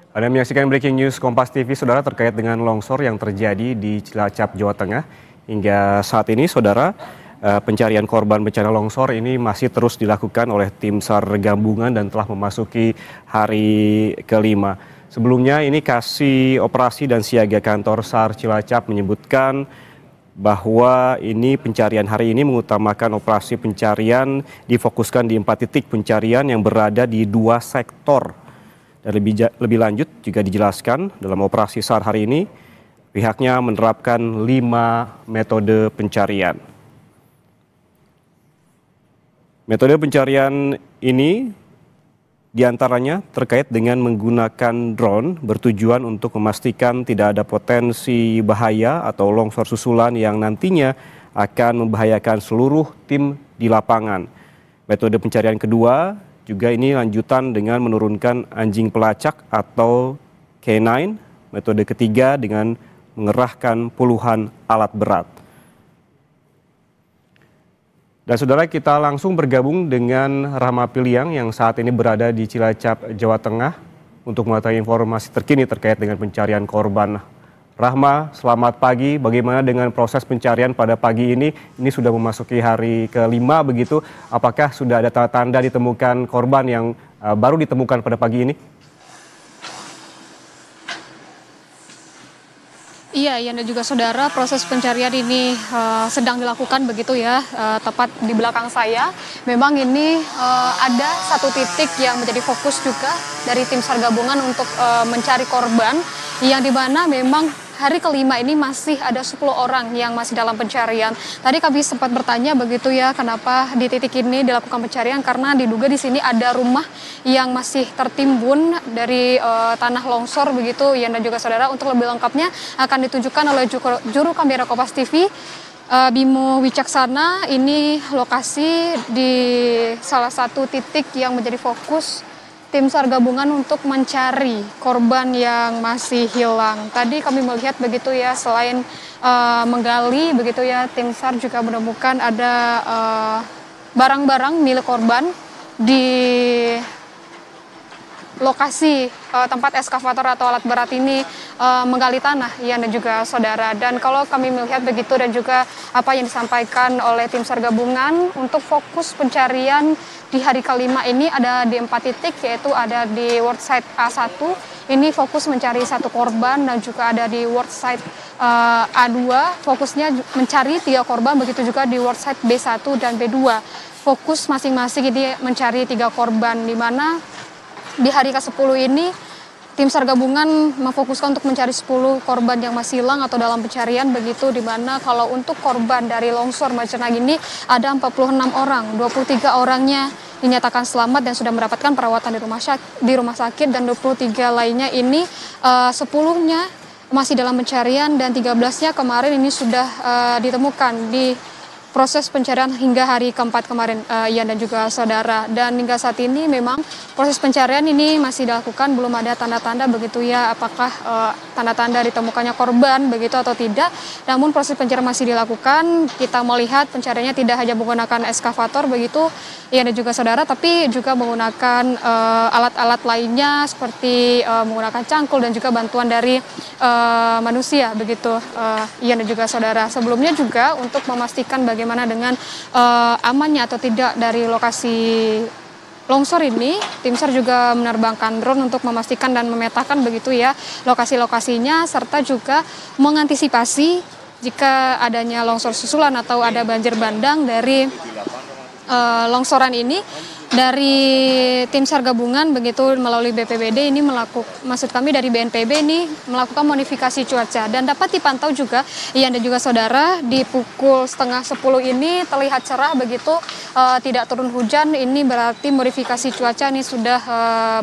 Anda menyaksikan Breaking News Kompas TV, Saudara, terkait dengan longsor yang terjadi di Cilacap, Jawa Tengah. Hingga saat ini, Saudara, pencarian korban bencana longsor ini masih terus dilakukan oleh tim SAR gabungan dan telah memasuki hari kelima. Sebelumnya, ini Kasih Operasi dan Siaga Kantor SAR Cilacap menyebutkan bahwa ini pencarian hari ini mengutamakan operasi pencarian difokuskan di 4 titik pencarian yang berada di 2 sektor. Dan lebih lanjut juga dijelaskan dalam operasi SAR hari ini pihaknya menerapkan 5 metode pencarian. Metode pencarian ini diantaranya terkait dengan menggunakan drone bertujuan untuk memastikan tidak ada potensi bahaya atau longsor susulan yang nantinya akan membahayakan seluruh tim di lapangan. Metode pencarian kedua juga ini lanjutan dengan menurunkan anjing pelacak atau K9. Metode ketiga dengan mengerahkan puluhan alat berat. Dan Saudara, kita langsung bergabung dengan Rahma Piliang yang saat ini berada di Cilacap, Jawa Tengah untuk mengetahui informasi terkini terkait dengan pencarian korban. Rahma, selamat pagi. Bagaimana dengan proses pencarian pada pagi ini? Ini sudah memasuki hari kelima begitu. Apakah sudah ada tanda-tanda ditemukan korban yang baru ditemukan pada pagi ini? Iya, dan juga Saudara, proses pencarian ini sedang dilakukan begitu ya, tepat di belakang saya. Memang ini ada satu titik yang menjadi fokus juga dari tim SAR gabungan untuk mencari korban, yang dimana memang hari kelima ini masih ada 10 orang yang masih dalam pencarian. Tadi kami sempat bertanya begitu ya, kenapa di titik ini dilakukan pencarian, karena diduga di sini ada rumah yang masih tertimbun dari tanah longsor begitu ya. Dan juga Saudara, untuk lebih lengkapnya akan ditunjukkan oleh juru kamera Kompas TV Bimo Wicaksana. Ini lokasi di salah satu titik yang menjadi fokus tim SAR gabungan untuk mencari korban yang masih hilang. Tadi kami melihat begitu ya, selain menggali begitu ya, tim SAR juga menemukan ada barang-barang milik korban di lokasi tempat eskavator atau alat berat ini menggali tanah ya, dan juga Saudara. Dan kalau kami melihat begitu dan juga apa yang disampaikan oleh tim SAR gabungan untuk fokus pencarian di hari kelima ini ada di 4 titik, yaitu ada di work site A1, ini fokus mencari 1 korban, dan juga ada di work site A2, fokusnya mencari 3 korban, begitu juga di work site B1 dan B2, fokus masing-masing ini mencari 3 korban, di mana di hari ke-10 ini tim SAR gabungan memfokuskan untuk mencari 10 korban yang masih hilang atau dalam pencarian begitu, di mana kalau untuk korban dari longsor Majenang ini ada 46 orang, 23 orangnya dinyatakan selamat dan sudah mendapatkan perawatan di rumah sakit, dan 23 lainnya ini 10-nya masih dalam pencarian, dan 13-nya kemarin ini sudah ditemukan di proses pencarian hingga hari keempat kemarin, Ian dan juga Saudara. Dan hingga saat ini memang proses pencarian ini masih dilakukan, belum ada tanda-tanda begitu ya, apakah tanda-tanda ditemukannya korban begitu atau tidak. Namun proses pencarian masih dilakukan. Kita melihat pencariannya tidak hanya menggunakan eskavator begitu, Ian dan juga Saudara, tapi juga menggunakan alat-alat lainnya seperti menggunakan cangkul dan juga bantuan dari manusia begitu, Ian dan juga Saudara. Sebelumnya juga untuk memastikan bagaimana dengan amannya atau tidak dari lokasi longsor ini, tim SAR juga menerbangkan drone untuk memastikan dan memetakan begitu ya lokasi-lokasinya, serta juga mengantisipasi jika adanya longsor susulan atau ada banjir bandang dari longsoran ini. Dari tim SAR gabungan begitu melalui BPBD ini maksud kami dari BNPB ini melakukan modifikasi cuaca, dan dapat dipantau juga Ian dan juga Saudara, di pukul 9:30 ini terlihat cerah begitu, tidak turun hujan. Ini berarti modifikasi cuaca ini sudah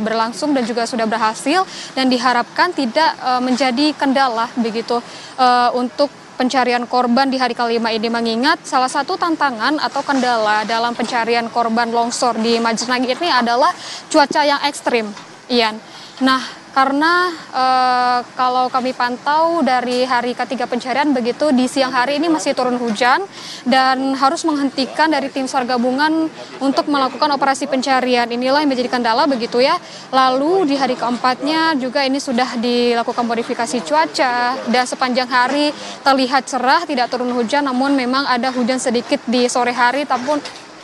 berlangsung dan juga sudah berhasil, dan diharapkan tidak menjadi kendala begitu untuk pencarian korban di hari kelima ini, mengingat salah satu tantangan atau kendala dalam pencarian korban longsor di Majenang ini adalah cuaca yang ekstrim, Ian. Nah, karena kalau kami pantau dari hari ketiga pencarian begitu, di siang hari ini masih turun hujan dan harus menghentikan dari tim SAR gabungan untuk melakukan operasi pencarian. Inilah yang menjadi kendala begitu ya. Lalu di hari keempatnya juga ini sudah dilakukan modifikasi cuaca dan sepanjang hari terlihat cerah, tidak turun hujan, namun memang ada hujan sedikit di sore hari, tapi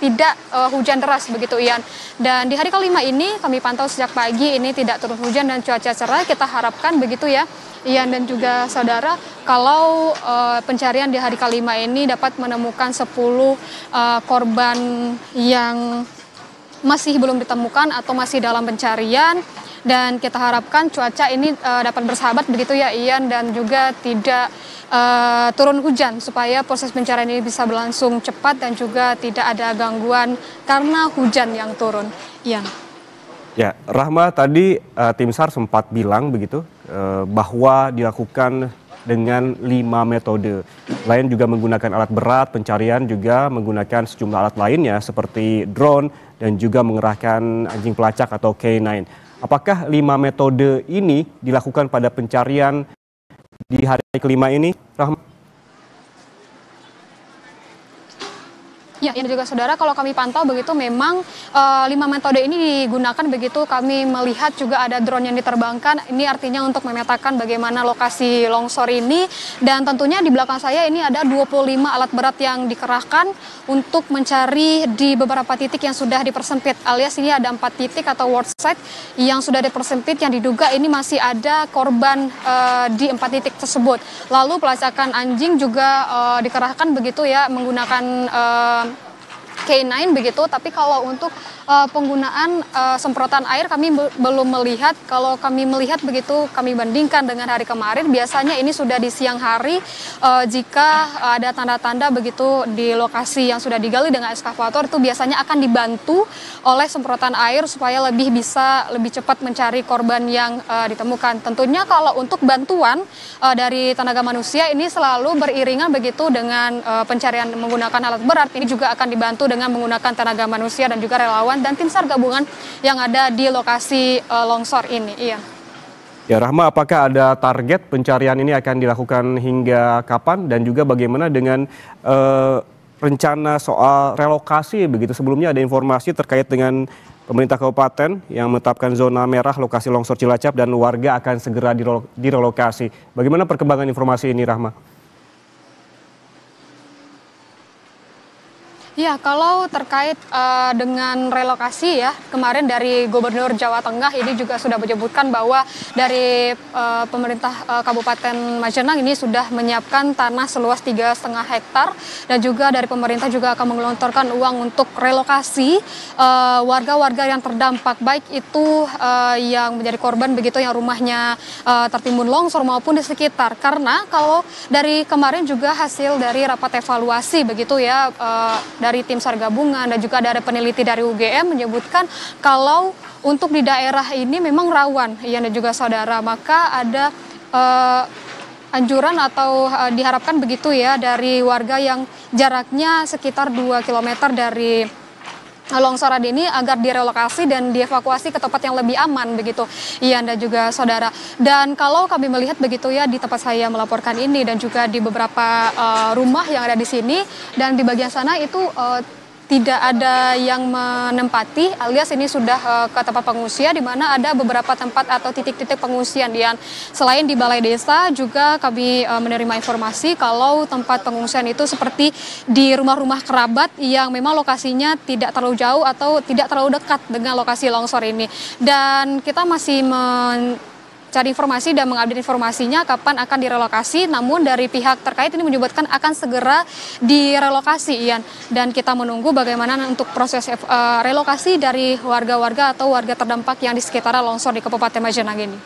tidak hujan deras begitu Ian. Dan di hari kelima ini kami pantau sejak pagi ini tidak turun hujan dan cuaca cerah. Kita harapkan begitu ya Ian dan juga saudara, kalau pencarian di hari kelima ini dapat menemukan 10 korban yang masih belum ditemukan atau masih dalam pencarian. Dan kita harapkan cuaca ini dapat bersahabat begitu ya Ian, dan juga tidak turun hujan supaya proses pencarian ini bisa berlangsung cepat dan juga tidak ada gangguan karena hujan yang turun. Ian. Ya, Rahma, tadi tim SAR sempat bilang begitu bahwa dilakukan dengan 5 metode. Selain juga menggunakan alat berat, pencarian juga menggunakan sejumlah alat lainnya seperti drone dan juga mengerahkan anjing pelacak atau K9. Apakah 5 metode ini dilakukan pada pencarian di hari kelima ini, Rahma? Ya, ini juga saudara, kalau kami pantau begitu memang 5 metode ini digunakan begitu. Kami melihat juga ada drone yang diterbangkan. Ini artinya untuk memetakan bagaimana lokasi longsor ini. Dan tentunya di belakang saya ini ada 25 alat berat yang dikerahkan untuk mencari di beberapa titik yang sudah dipersempit. Alias ini ada 4 titik atau worst site yang sudah dipersempit, yang diduga ini masih ada korban di 4 titik tersebut. Lalu pelacakan anjing juga dikerahkan begitu ya, menggunakan K9 begitu. Tapi kalau untuk penggunaan semprotan air kami belum melihat. Kalau kami melihat begitu, kami bandingkan dengan hari kemarin, biasanya ini sudah di siang hari jika ada tanda-tanda begitu di lokasi yang sudah digali dengan eskavator, itu biasanya akan dibantu oleh semprotan air supaya bisa lebih cepat mencari korban yang ditemukan. Tentunya kalau untuk bantuan dari tenaga manusia ini selalu beriringan begitu dengan pencarian menggunakan alat berat. Ini juga akan dibantu dengan menggunakan tenaga manusia dan juga relawan dan tim SAR gabungan yang ada di lokasi longsor ini. Iya. Ya, Rahma, apakah ada target pencarian ini akan dilakukan hingga kapan, dan juga bagaimana dengan rencana soal relokasi begitu? Sebelumnya ada informasi terkait dengan pemerintah kabupaten yang menetapkan zona merah lokasi longsor Cilacap dan warga akan segera direlokasi. Bagaimana perkembangan informasi ini, Rahma? Ya, kalau terkait dengan relokasi ya, kemarin dari Gubernur Jawa Tengah ini juga sudah menyebutkan bahwa dari pemerintah Kabupaten Majenang ini sudah menyiapkan tanah seluas 3,5 hektar, dan juga dari pemerintah juga akan menggelontorkan uang untuk relokasi warga-warga yang terdampak, baik itu yang menjadi korban begitu, yang rumahnya tertimbun longsor maupun di sekitar. Karena kalau dari kemarin juga hasil dari rapat evaluasi begitu ya, dari tim SAR gabungan dan juga ada peneliti dari UGM menyebutkan kalau untuk di daerah ini memang rawan, ya, dan juga saudara, maka ada anjuran atau diharapkan begitu ya dari warga yang jaraknya sekitar 2 km dari longsoran ini agar direlokasi dan dievakuasi ke tempat yang lebih aman begitu, Ian dan juga saudara. Dan kalau kami melihat begitu ya di tempat saya melaporkan ini dan juga di beberapa rumah yang ada di sini dan di bagian sana itu tidak ada yang menempati, alias ini sudah ke tempat pengungsian, di mana ada beberapa tempat atau titik-titik pengungsian. Dan selain di balai desa juga kami menerima informasi kalau tempat pengungsian itu seperti di rumah-rumah kerabat yang memang lokasinya tidak terlalu jauh atau tidak terlalu dekat dengan lokasi longsor ini. Dan kita masih cari informasi dan mengupdate informasinya kapan akan direlokasi, namun dari pihak terkait ini menyebutkan akan segera direlokasi, Ian. Dan kita menunggu bagaimana untuk proses relokasi dari warga-warga atau warga terdampak yang di sekitar longsor di Kabupaten Majenang ini.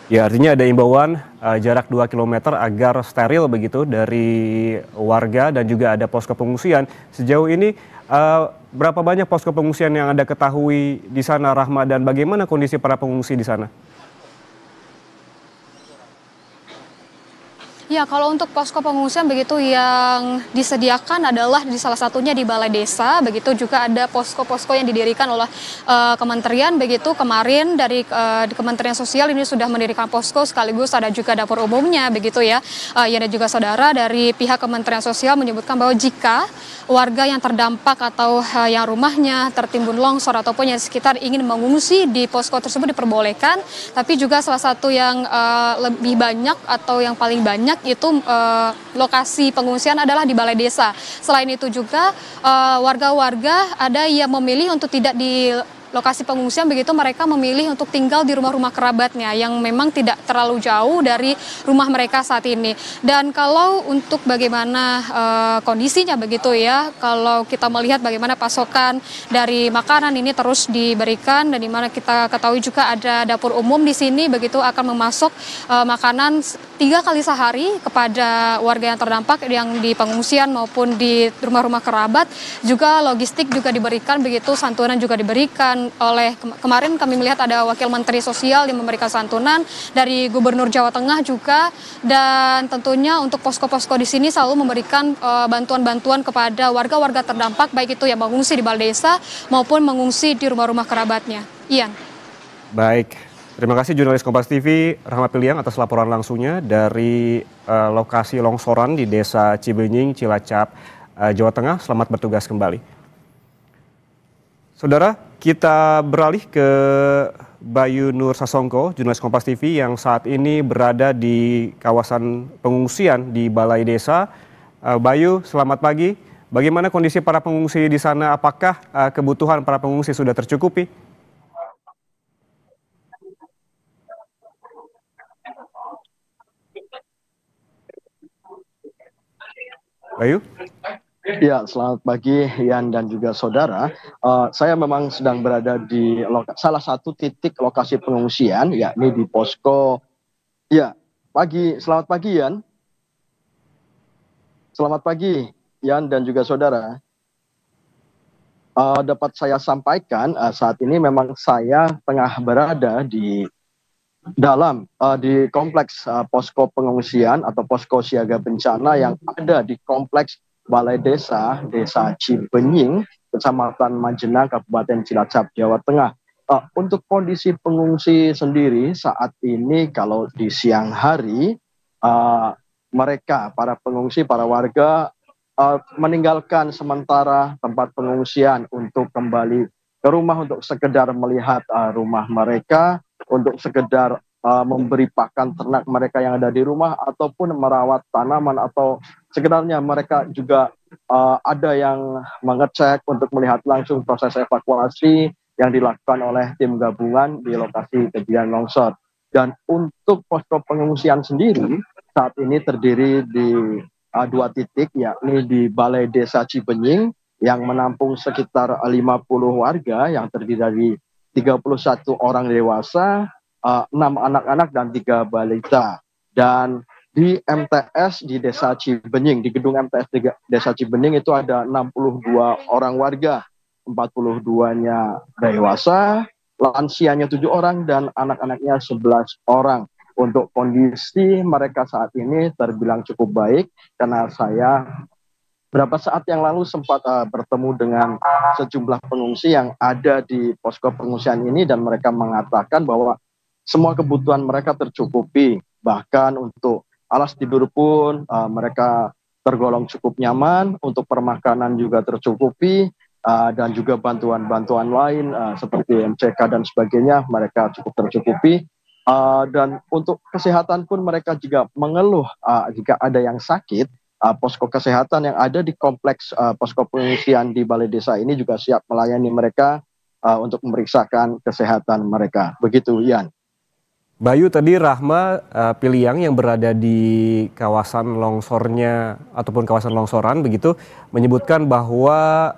Ya, artinya ada imbauan jarak 2 km agar steril begitu dari warga, dan juga ada posko pengungsian. Sejauh ini berapa banyak posko pengungsian yang Anda ketahui di sana, Rahma, dan bagaimana kondisi para pengungsi di sana? Ya, kalau untuk posko pengungsian begitu yang disediakan adalah di salah satunya di Balai Desa, begitu juga ada posko-posko yang didirikan oleh kementerian begitu kemarin dari di Kementerian Sosial ini sudah mendirikan posko sekaligus ada juga dapur umumnya begitu ya. Ya dan juga saudara dari pihak Kementerian Sosial menyebutkan bahwa jika warga yang terdampak atau yang rumahnya tertimbun longsor ataupun yang sekitar ingin mengungsi di posko tersebut diperbolehkan, tapi juga salah satu yang lebih banyak atau yang paling banyak itu lokasi pengungsian adalah di balai desa. Selain itu juga warga-warga ada yang memilih untuk tidak di lokasi pengungsian begitu mereka memilih untuk tinggal di rumah-rumah kerabatnya yang memang tidak terlalu jauh dari rumah mereka saat ini. Dan kalau untuk bagaimana kondisinya begitu ya, kalau kita melihat bagaimana pasokan dari makanan ini terus diberikan dan di mana kita ketahui juga ada dapur umum di sini begitu akan memasok makanan 3 kali sehari kepada warga yang terdampak yang di pengungsian maupun di rumah-rumah kerabat. Juga logistik juga diberikan begitu, santunan juga diberikan oleh kemarin kami melihat ada Wakil Menteri Sosial yang memberikan santunan dari Gubernur Jawa Tengah juga, dan tentunya untuk posko-posko di sini selalu memberikan bantuan-bantuan kepada warga-warga terdampak baik itu yang mengungsi di balai desa maupun mengungsi di rumah-rumah kerabatnya. Ian. Baik, terima kasih jurnalis Kompas TV Rahma Piliang atas laporan langsungnya dari lokasi longsoran di Desa Cibenying, Cilacap, Jawa Tengah. Selamat bertugas kembali. Saudara, kita beralih ke Bayu Nur Sasongko, jurnalis Kompas TV yang saat ini berada di kawasan pengungsian di Balai Desa. Bayu, selamat pagi. Bagaimana kondisi para pengungsi di sana? Apakah kebutuhan para pengungsi sudah tercukupi? Bayu? Ya, selamat pagi Ian dan juga saudara. Saya memang sedang berada di salah satu titik lokasi pengungsian, yakni di posko. Ya, selamat pagi Ian. Selamat pagi Ian dan juga saudara. Dapat saya sampaikan saat ini memang saya tengah berada di kompleks posko pengungsian atau posko siaga bencana yang ada di kompleks Balai Desa Cibenying, Kecamatan Majenang, Kabupaten Cilacap, Jawa Tengah. Untuk kondisi pengungsi sendiri saat ini kalau di siang hari para pengungsi, para warga meninggalkan sementara tempat pengungsian untuk kembali ke rumah untuk sekedar melihat rumah mereka, untuk sekedar memberi pakan ternak mereka yang ada di rumah ataupun merawat tanaman, atau sekedarnya mereka juga ada yang mengecek untuk melihat langsung proses evakuasi yang dilakukan oleh tim gabungan di lokasi kejadian longsor. Dan untuk posko pengungsian sendiri saat ini terdiri di 2 titik, yakni di Balai Desa Cibenying yang menampung sekitar 50 warga yang terdiri dari 31 orang dewasa, 6 anak-anak dan 3 balita. Dan di MTS di Desa Cibenying, di gedung MTS di Desa Cibenying itu ada 62 orang warga, 42-nya dewasa, lansianya 7 orang dan anak-anaknya 11 orang. Untuk kondisi mereka saat ini terbilang cukup baik karena saya berapa saat yang lalu sempat bertemu dengan sejumlah pengungsi yang ada di posko pengungsian ini dan mereka mengatakan bahwa semua kebutuhan mereka tercukupi. Bahkan untuk alas tidur pun mereka tergolong cukup nyaman, untuk permakanan juga tercukupi, dan juga bantuan-bantuan lain seperti MCK dan sebagainya mereka cukup tercukupi. Dan untuk kesehatan pun mereka juga mengeluh jika ada yang sakit. Posko kesehatan yang ada di kompleks posko pengungsian di Balai Desa ini juga siap melayani mereka untuk memeriksakan kesehatan mereka. Begitu, Ian. Bayu, tadi Rahma Piliang yang berada di kawasan longsornya ataupun kawasan longsoran begitu menyebutkan bahwa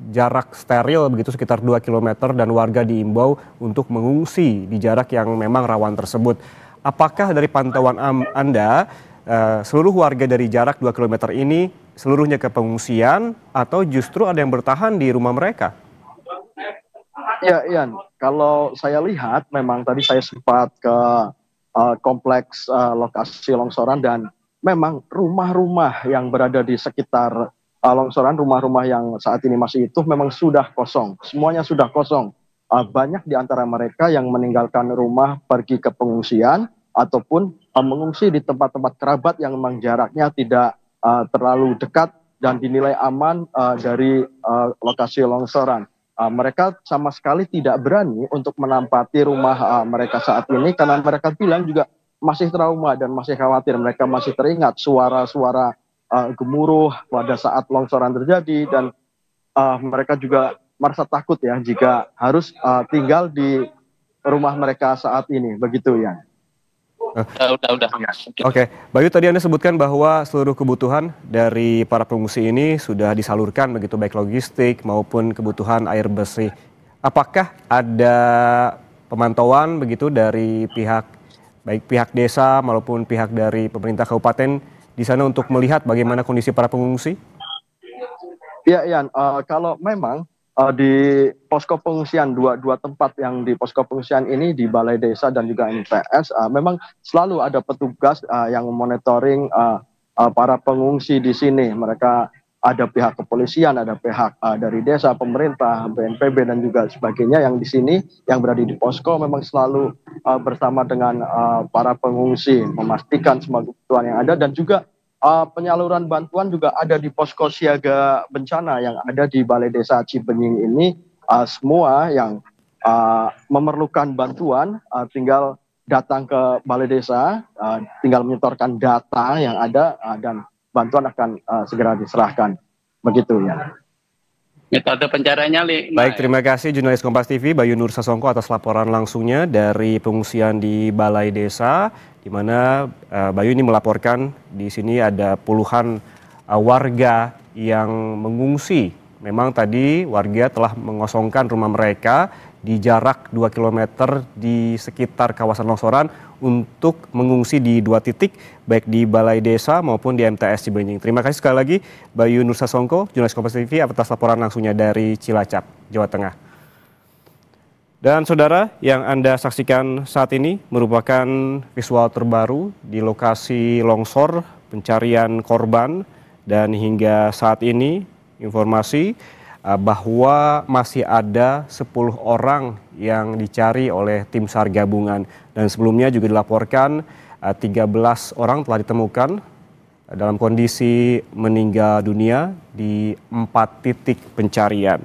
jarak steril begitu sekitar 2 km dan warga diimbau untuk mengungsi di jarak yang memang rawan tersebut. Apakah dari pantauan Anda seluruh warga dari jarak 2 km ini seluruhnya ke pengungsian atau justru ada yang bertahan di rumah mereka? Ya, Ian, kalau saya lihat memang tadi saya sempat ke kompleks lokasi longsoran dan memang rumah-rumah yang berada di sekitar longsoran, rumah-rumah yang saat ini masih utuh memang sudah kosong, semuanya sudah kosong. Banyak di antara mereka yang meninggalkan rumah pergi ke pengungsian ataupun mengungsi di tempat-tempat kerabat yang memang jaraknya tidak terlalu dekat dan dinilai aman dari lokasi longsoran. Mereka sama sekali tidak berani untuk menempati rumah mereka saat ini karena mereka bilang juga masih trauma dan masih khawatir. Mereka masih teringat suara-suara gemuruh pada saat longsoran terjadi dan mereka juga merasa takut ya jika harus tinggal di rumah mereka saat ini, begitu ya. Udah. Oke, Bayu, tadi Anda sebutkan bahwa seluruh kebutuhan dari para pengungsi ini sudah disalurkan begitu, baik logistik maupun kebutuhan air bersih. Apakah ada pemantauan begitu dari baik pihak desa maupun pihak dari pemerintah kabupaten di sana untuk melihat bagaimana kondisi para pengungsi? Ya, Ian, kalau memang di posko pengungsian dua tempat yang di posko pengungsian ini di Balai Desa dan juga MTS memang selalu ada petugas yang memonitoring para pengungsi di sini. Mereka ada pihak kepolisian, ada pihak dari desa, pemerintah, BNPB dan juga sebagainya yang di sini yang berada di posko memang selalu bersama dengan para pengungsi memastikan semua kebutuhan yang ada dan juga penyaluran bantuan juga ada di posko siaga bencana yang ada di Balai Desa Cibenying ini. Semua yang memerlukan bantuan tinggal datang ke Balai Desa, tinggal menyetorkan data yang ada dan bantuan akan segera diserahkan. Begitu ya. Metode pencariannya, Baik, terima kasih jurnalis Kompas TV Bayu Nur Sasongko atas laporan langsungnya dari pengungsian di Balai Desa, di mana Bayu ini melaporkan di sini ada puluhan warga yang mengungsi. Memang tadi warga telah mengosongkan rumah mereka di jarak 2 km di sekitar kawasan longsoran untuk mengungsi di 2 titik, baik di Balai Desa maupun di MTS Cibenying. Terima kasih sekali lagi Bayu Nur Sasongko, jurnalis Kompas TV atas laporan langsungnya dari Cilacap, Jawa Tengah. Dan saudara, yang Anda saksikan saat ini merupakan visual terbaru di lokasi longsor pencarian korban, dan hingga saat ini informasi bahwa masih ada 10 orang yang dicari oleh tim SAR gabungan, dan sebelumnya juga dilaporkan 13 orang telah ditemukan dalam kondisi meninggal dunia di 4 titik pencarian.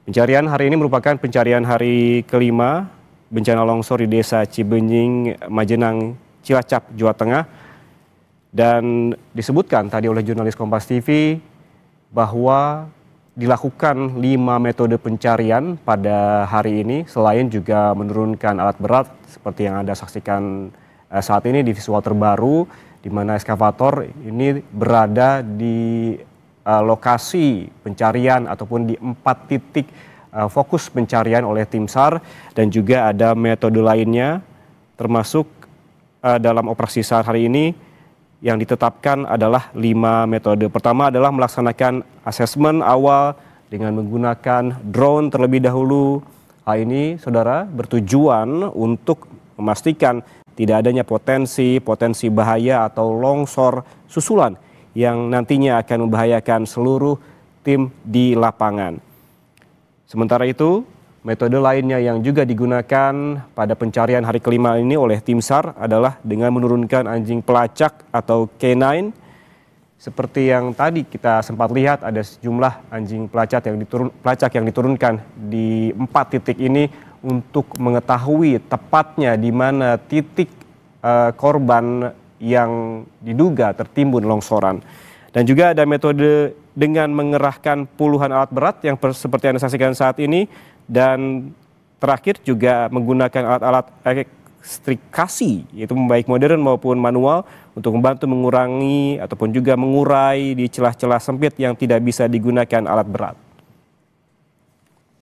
Pencarian hari ini merupakan pencarian hari kelima bencana longsor di Desa Cibenying, Majenang, Cilacap, Jawa Tengah, dan disebutkan tadi oleh jurnalis Kompas TV bahwa dilakukan 5 metode pencarian pada hari ini, selain juga menurunkan alat berat seperti yang Anda saksikan saat ini di visual terbaru, di mana eskavator ini berada di lokasi pencarian ataupun di 4 titik fokus pencarian oleh tim SAR, dan juga ada metode lainnya termasuk dalam operasi SAR hari ini yang ditetapkan adalah 5 metode. Pertama adalah melaksanakan asesmen awal dengan menggunakan drone terlebih dahulu. Hal ini, saudara, bertujuan untuk memastikan tidak adanya potensi bahaya atau longsor susulan yang nantinya akan membahayakan seluruh tim di lapangan. Sementara itu, metode lainnya yang juga digunakan pada pencarian hari kelima ini oleh tim SAR adalah dengan menurunkan anjing pelacak atau K9. Seperti yang tadi kita sempat lihat, ada sejumlah anjing pelacak yang diturunkan di 4 titik ini untuk mengetahui tepatnya di mana titik korban yang diduga tertimbun longsoran. Dan juga ada metode dengan mengerahkan puluhan alat berat yang seperti Anda saksikan saat ini. Dan terakhir juga menggunakan alat-alat ekstrikasi, yaitu baik modern maupun manual, untuk membantu mengurangi ataupun juga mengurai di celah-celah sempit yang tidak bisa digunakan alat berat.